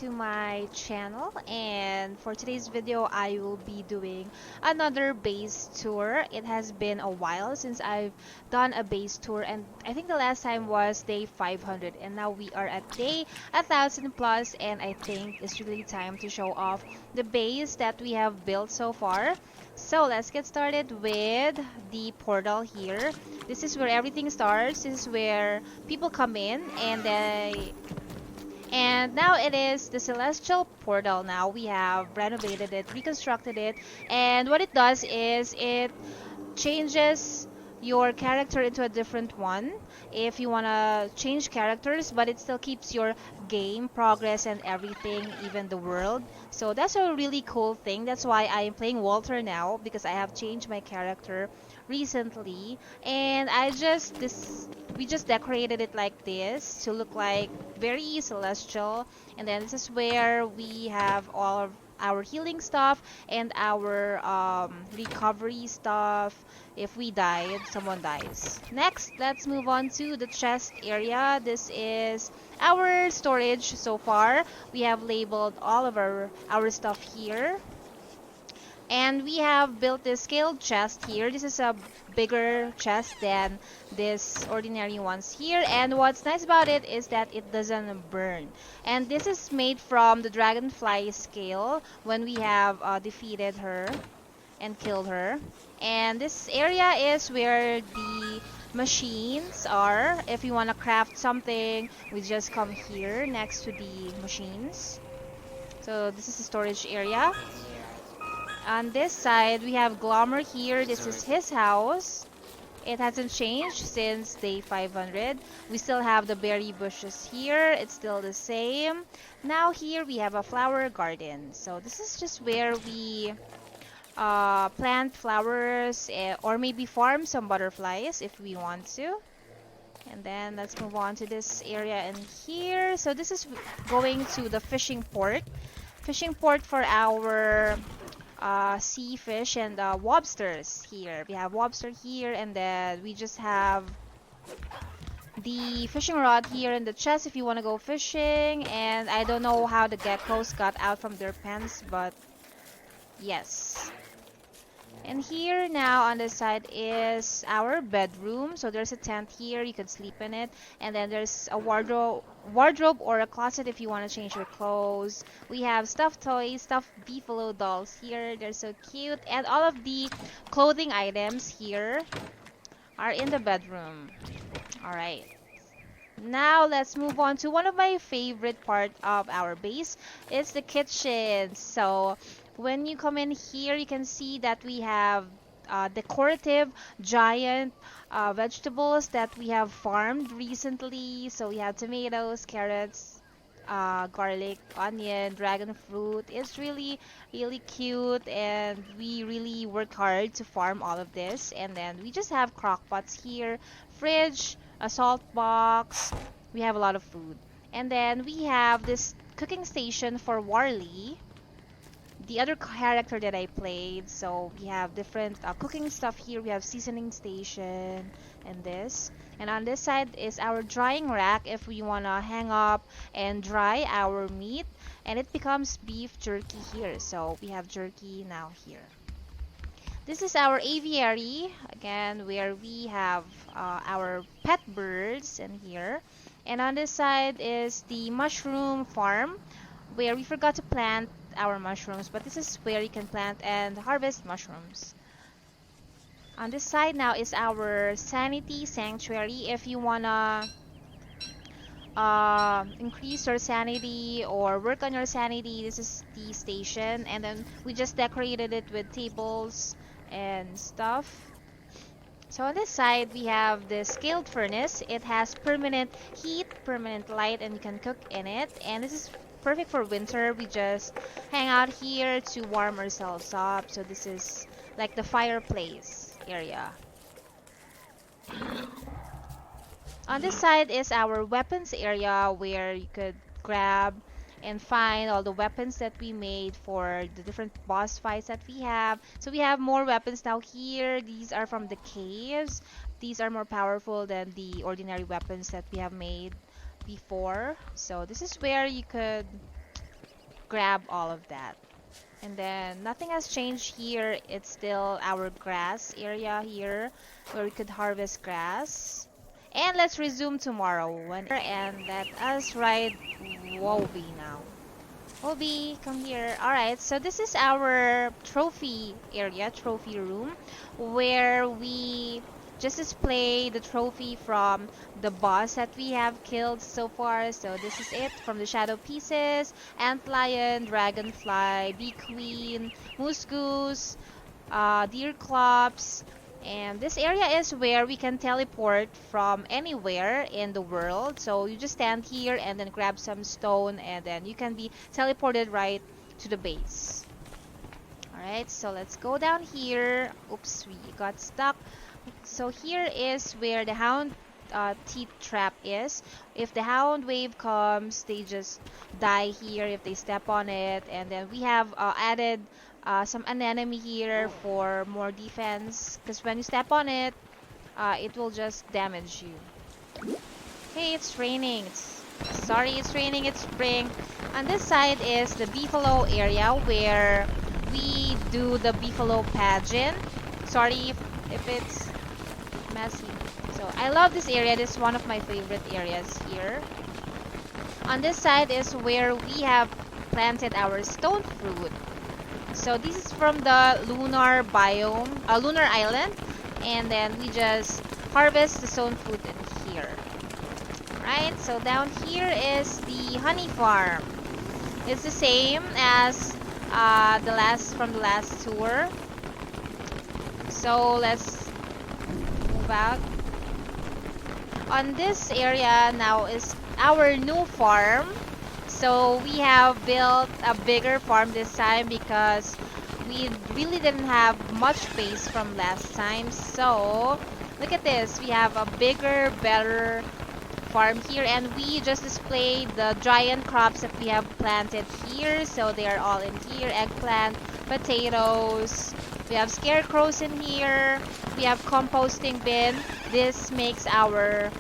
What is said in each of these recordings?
to my channel, and for today's video I will be doing another base tour. It has been a while since I've done a base tour, and I think the last time was day 500, and now we are at day 1000 plus, and I think it's really time to show off the base that we have built so far. So let's get started with the portal here. This is where everything starts. This is where people come in, and now it is the celestial portal. Now we have renovated it, reconstructed it, and what it does is it changes your character into a different one if you want to change characters, but it still keeps your game progress and everything, even the world. So that's a really cool thing. That's why I am playing Walter now, because I have changed my character recently, and we just decorated it like this to look like very celestial. And then this is where we have all of our healing stuff and our recovery stuff. If we died, someone dies. Next, let's move on to the chest area. This is our storage so far. We have labeled all of our stuff here. And we have built this scaled chest here. This is a bigger chest than this ordinary ones here. And what's nice about it is that it doesn't burn. And this is made from the dragonfly scale when we have defeated her and killed her. And this area is where the machines are. If you want to craft something, we just come here next to the machines. So this is the storage area. On this side, we have Glommer here. This is his house. It hasn't changed since day 500. We still have the berry bushes here. It's still the same. Now here we have a flower garden. So this is just where we plant flowers, or maybe farm some butterflies if we want to. And then let's move on to this area in here. So this is going to the fishing port. Fishing port for our sea fish and lobsters here. We have lobster here, and then we just have the fishing rod here in the chest if you want to go fishing. And I don't know how the geckos got out from their pens, but yes. And here now on this side is our bedroom. So there's a tent here, you can sleep in it. And then there's a wardrobe or a closet if you want to change your clothes. We have stuffed toys, stuffed beefalo dolls here. They're so cute. And all of the clothing items here are in the bedroom. Alright. Now let's move on to one of my favorite part of our base. It's the kitchen. So when you come in here, you can see that we have decorative giant vegetables that we have farmed recently. So we have tomatoes, carrots, garlic, onion, dragon fruit. It's really cute, and we really work hard to farm all of this. And then we just have crock pots here, fridge, a salt box. We have a lot of food. And then we have this cooking station for Warley, the other character that I played. So we have different cooking stuff here. We have seasoning station and this. And on this side is our drying rack if we want to hang up and dry our meat. And it becomes beef jerky here. So we have jerky now here. This is our aviary, again, where we have our pet birds in here. And on this side is the mushroom farm, where we forgot to plant our mushrooms, but this is where you can plant and harvest mushrooms. On this side now is our sanity sanctuary. If you wanna increase your sanity or work on your sanity, this is the station. And then we just decorated it with tables and stuff. So on this side we have the scaled furnace. It has permanent heat, permanent light, and you can cook in it. And this is perfect for winter. We just hang out here to warm ourselves up. So this is like the fireplace area. On this side is our weapons area, where you could grab and find all the weapons that we made for the different boss fights that we have. So we have more weapons now here. These are from the caves. These are more powerful than the ordinary weapons that we have made before. So this is where you could grab all of that. And then nothing has changed here. It's still our grass area here where we could harvest grass. And let's resume tomorrow and let us ride Woby now. Woby, come here. Alright, so this is our trophy area, trophy room, where we just display the trophy from the boss that we have killed so far. So this is it from the shadow pieces: antlion, dragonfly, bee queen, moose goose, deer clops. And this area is where we can teleport from anywhere in the world. So you just stand here and then grab some stone, and then you can be teleported right to the base. Alright, so let's go down here. Oops, we got stuck. So here is where the hound teeth trap is. If the hound wave comes, they just die here if they step on it. And then we have added some anemone here for more defense, because when you step on it, it will just damage you. Hey, it's raining. Sorry, it's raining. It's spring. On this side is the Beefalo area where we do the Beefalo pageant. Sorry if it's messy. So I love this area. This is one of my favorite areas here. On this side is where we have planted our stone fruit. So this is from the lunar biome, lunar island, and then we just harvest the stone fruit in here. Right, so down here is the honey farm. It's the same as from the last tour. So let's move out. On this area now is our new farm. So we have built a bigger farm this time because we really didn't have much space from last time. So look at this, we have a bigger, better farm here, and we just displayed the giant crops that we have planted here. So they are all in here: eggplant, potatoes, we have scarecrows in here, we have composting bin. This makes our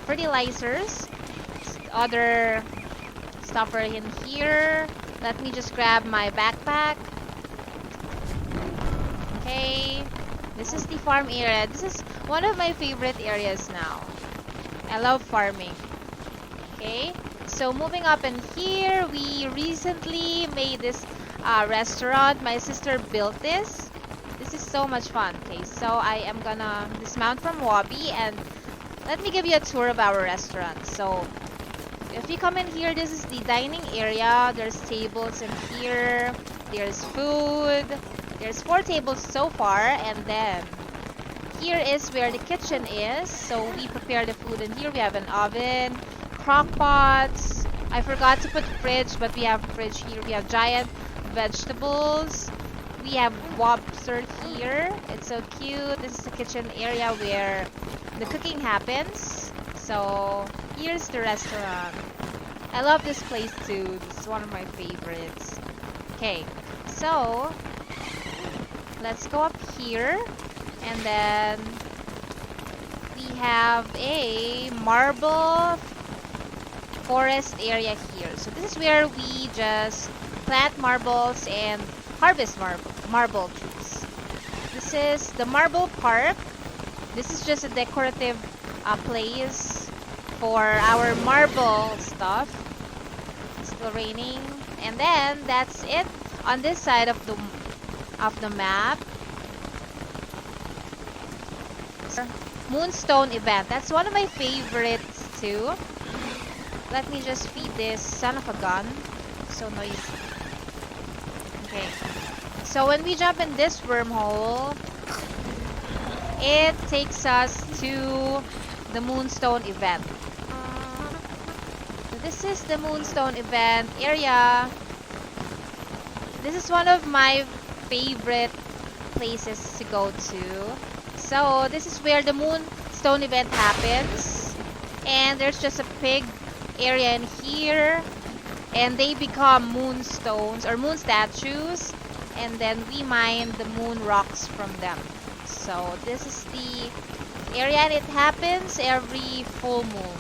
fertilizers. Other stuff are in here. Let me just grab my backpack. Okay, this is the farm area. This is one of my favorite areas now. I love farming. Okay, so moving up in here, we recently made this restaurant. My sister built this. This is so much fun. Okay, so I am gonna dismount from Wabi and let me give you a tour of our restaurant. So if you come in here, this is the dining area. There's tables in here. There's food. There's 4 tables so far, and then here is where the kitchen is. So we prepare the food in here. We have an oven, crock pots. I forgot to put fridge, but we have fridge here. We have giant vegetables. We have lobster here. It's so cute. This is the kitchen area where the cooking happens. So here's the restaurant. I love this place too. This is one of my favorites. Okay, so let's go up here, and then we have a marble forest area here. So this is where we just plant marbles and harvest marble trees. This is the marble park. This is just a decorative place for our marble stuff. It's still raining, and then that's it on this side of the map. Moonstone event. That's one of my favorites too. Let me just feed this son of a gun. So noisy. Okay. So when we jump in this wormhole, it takes us to the Moonstone event. So this is the Moonstone event area. This is one of my favorite places to go to. So this is where the Moonstone event happens, and there's just a pig area in here, and they become moonstones or moon statues, and then we mine the moon rocks from them. So this is the area, and it happens every full moon.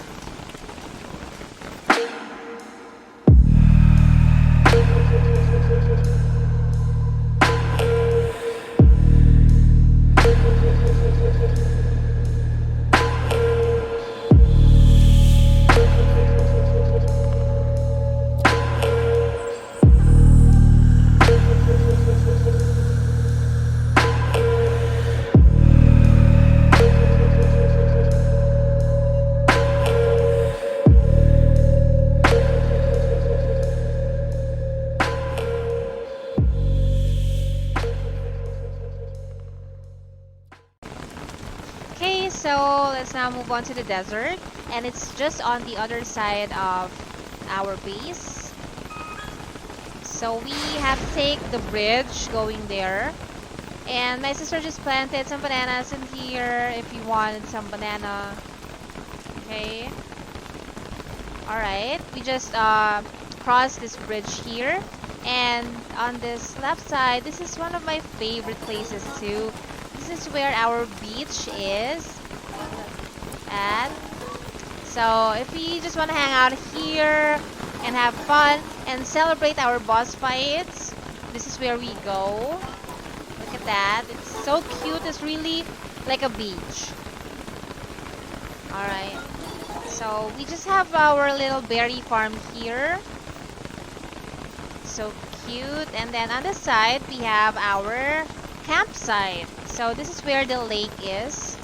so let's now move on to the desert, and it's just on the other side of our base. So we have to take the bridge going there. And my sister just planted some bananas in here if you wanted some banana. Okay. Alright, we just crossed this bridge here. And on this left side, this is one of my favorite places too. This is where our beach is at. So if we just want to hang out here and have fun and celebrate our boss fights, this is where we go. Look at that. It's so cute. It's really like a beach. Alright. So we just have our little berry farm here. So cute. And then on the side, we have our campsite. So this is where the lake is.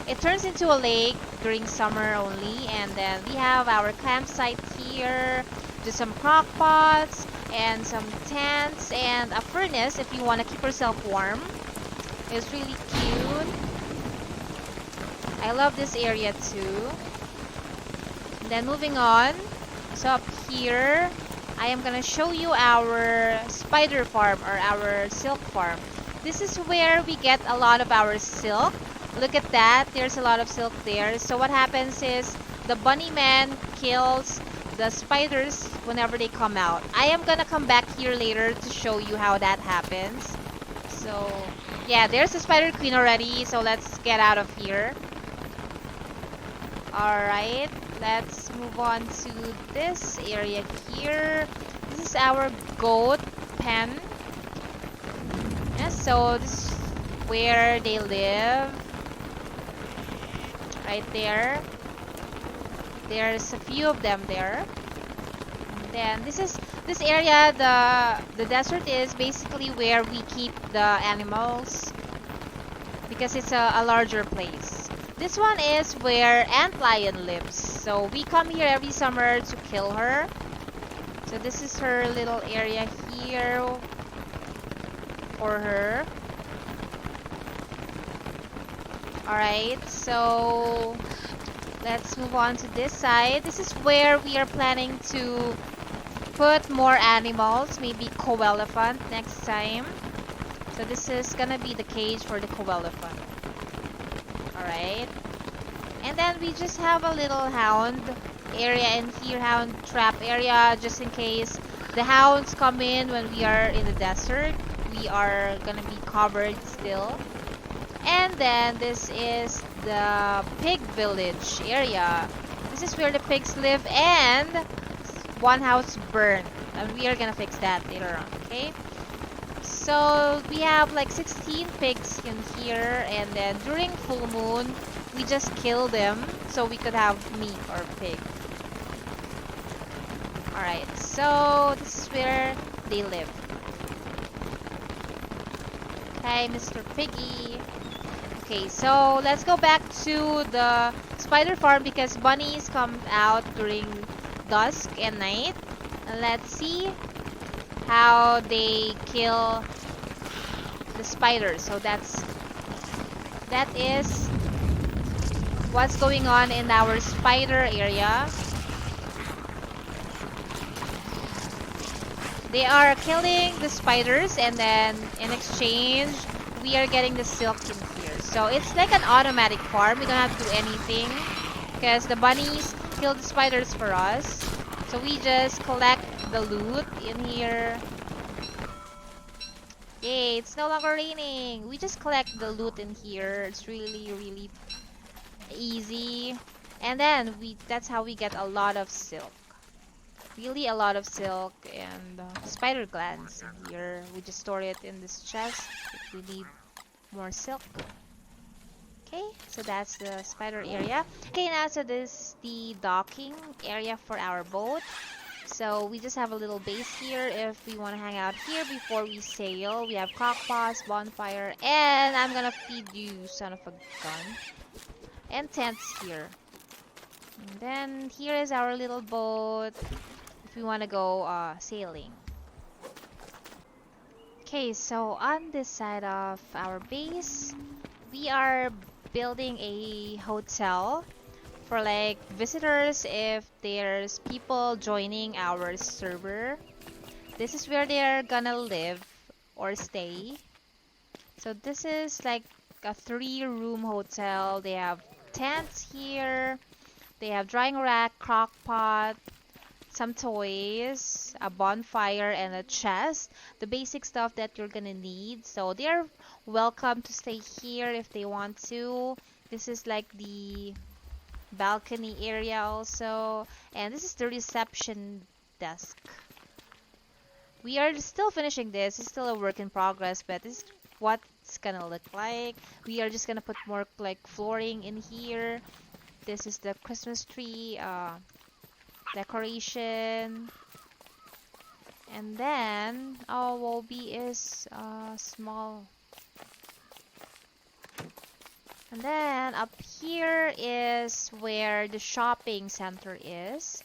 It turns into a lake during summer only. And then we have our campsite here. Just some crock pots and some tents and a furnace if you want to keep yourself warm. It's really cute. I love this area too. Then moving on, so up here, I am gonna show you our spider farm or our silk farm. This is where we get a lot of our silk. Look at that, there's a lot of silk there. So what happens is the bunny man kills the spiders whenever they come out. I am gonna come back here later to show you how that happens. So yeah, there's the spider queen already, so let's get out of here. Alright, let's move on to this area here. This is our goat pen. Yeah, so this is where they live. Right there. There's a few of them there. And then this area, the desert is basically where we keep the animals because it's a larger place. This one is where Ant Lion lives. So we come here every summer to kill her. So this is her little area here for her. Alright, so let's move on to this side. This is where we are planning to put more animals, maybe co-elephant next time. So this is gonna be the cage for the co-elephant. Alright. And then we just have a little hound area in here, hound trap area, just in case the hounds come in when we are in the desert. We are gonna be covered still. And then this is the pig village area. This is where the pigs live and one house burned. And we are gonna fix that later on, okay? So we have like 16 pigs in here, and then during full moon we just kill them so we could have meat or pig. Alright, so this is where they live. Okay, Mr. Piggy. Okay, so let's go back to the spider farm because bunnies come out during dusk and night. And let's see how they kill the spiders. So that is what's going on in our spider area. They are killing the spiders, and then in exchange we are getting the silk in here. So it's like an automatic farm. We don't have to do anything because the bunnies kill the spiders for us. So we just collect the loot in here. Yay, it's no longer raining. We just collect the loot in here. It's really easy. And then that's how we get a lot of silk. Really a lot of silk and spider glands in here. We just store it in this chest if we need more silk. Okay, so that's the spider area. Okay, now so this is the docking area for our boat. So we just have a little base here if we want to hang out here before we sail. We have crockpots, bonfire, and I'm gonna feed you, son of a gun. And tents here. And then here is our little boat if we want to go sailing. Okay, so on this side of our base, we are building a hotel for like visitors if there's people joining our server. This is where they're gonna live or stay. So this is like a 3-room hotel. They have tents here. They have drying rack, crock pot, some toys, a bonfire, and a chest. The basic stuff that you're gonna need. So they're welcome to stay here if they want to. This is like the balcony area also. And this is the reception desk. We are still finishing this. It's still a work in progress, but this is what it's gonna look like. We are just gonna put more like flooring in here. This is the Christmas tree decoration. And then our lobby is small. And then up here is where the shopping center is.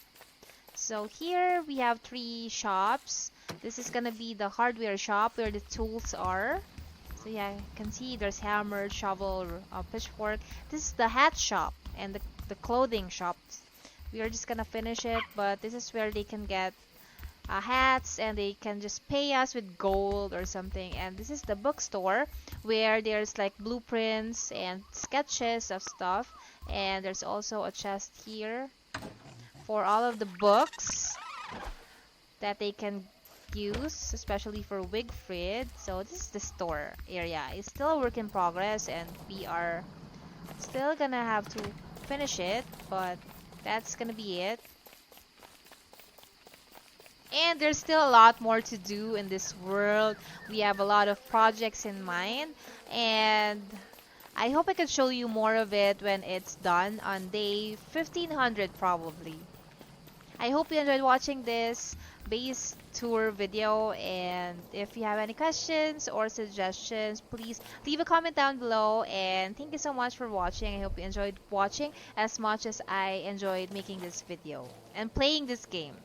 So here we have 3 shops. This is gonna be the hardware shop where the tools are. So yeah, you can see there's hammer, shovel, pitchfork. This is the hat shop and the clothing shops. We are just gonna finish it, but this is where they can get hats and they can just pay us with gold or something. And this is the bookstore where there's like blueprints and sketches of stuff. And there's also a chest here for all of the books that they can use, especially for Wigfrid. So this is the store area. It's still a work in progress and we are still gonna have to finish it, but that's gonna be it. And there's still a lot more to do in this world. We have a lot of projects in mind, and I hope I can show you more of it when it's done on day 1500 probably. I hope you enjoyed watching this base tour video, and if you have any questions or suggestions, please leave a comment down below. And thank you so much for watching. I hope you enjoyed watching as much as I enjoyed making this video and playing this game.